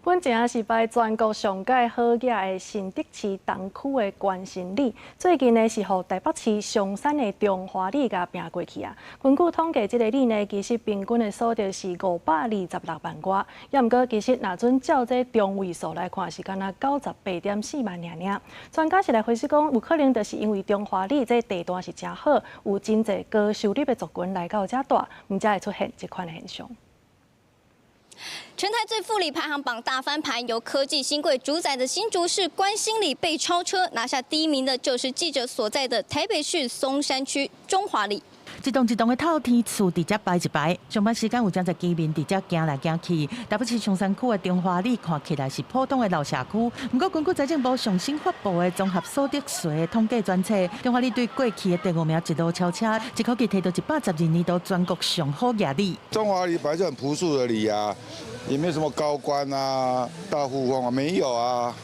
本正是拜全国上届好野的新德市东区的关心里，最近呢是互台北市上山的中华里甲拼过去啊。根据统计，这个里呢其实平均的数值是526万外，也毋过其实若准照这中位数来看，是敢若98.4万尔。专家是来分析讲，有可能就是因为中华里这地段是真好，有真侪高收入的族群来到遮大，毋才会出现这款的现象。 全台最富里排行榜大翻盘，由科技新贵主宰的新竹市关心里被超车，拿下第1名的就是记者所在的台北市松山区中华里。一栋一栋的透天厝伫遮摆一排，上班时间有真侪居民伫遮行来行去。台北市松山区的中华里看起来是普通的老社区，不过根据财政部上新发布的综合所得税统计专册，中华里对过去的第5名一路超车，一口气摕到112年度全国上好野里。中华里本来就很朴素的里啊。 也没有什么高官啊、大富翁啊，没有啊，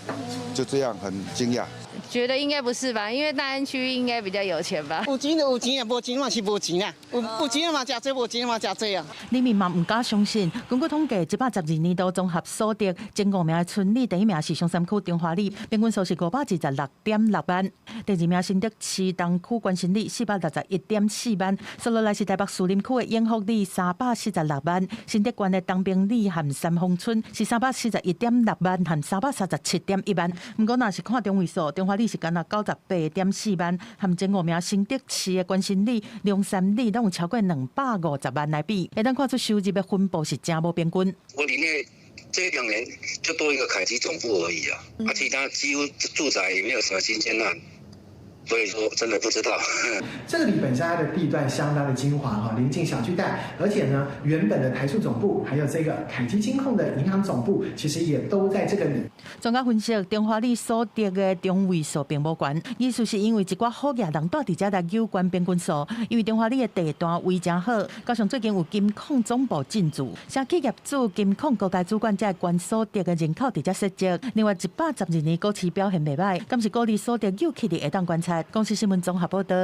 就这样很惊讶。觉得应该不是吧，因为大安区应该比较有钱吧。有钱就有钱啊，无钱嘛是无钱啊。有钱嘛食多，无钱嘛食多啊。里面嘛唔敢相信，根据统计，112年度综合所得前5名的村里，第1名是松山区中华里，平均数是526.6万；第2名新德市东区关心里461.4万，接落来是台北士林区的永福里346万，新德县的东平里和三丰村是341.6万和337.1万。不过，若是看中位数，中华里是干那98.4万，和前5名新德市的关心里、龙山里拢有超过250万来比，会当看出收入的分布是真无平均。我里面这2年就多一个凯基总部而已啊，其他几乎住宅也没有什么新建案。 所以说，真的不知道。这个里本身它的地段相当的精华哈，临近小巨蛋，而且呢，原本的台塑总部还有这个凯基金控的银行总部，其实也都在这个里。专家分析，中华里所得的中位数并无悬，意思是因为一寡好野人住伫遮来有关平均数，因为中华里的地段位真好，加上最近有金控总部进驻，社企业主金控高阶主管才关所得的人口伫遮设置。另外，112年股市表现袂歹，敢是股利所得尤其的会当观察。公司新闻综合报道。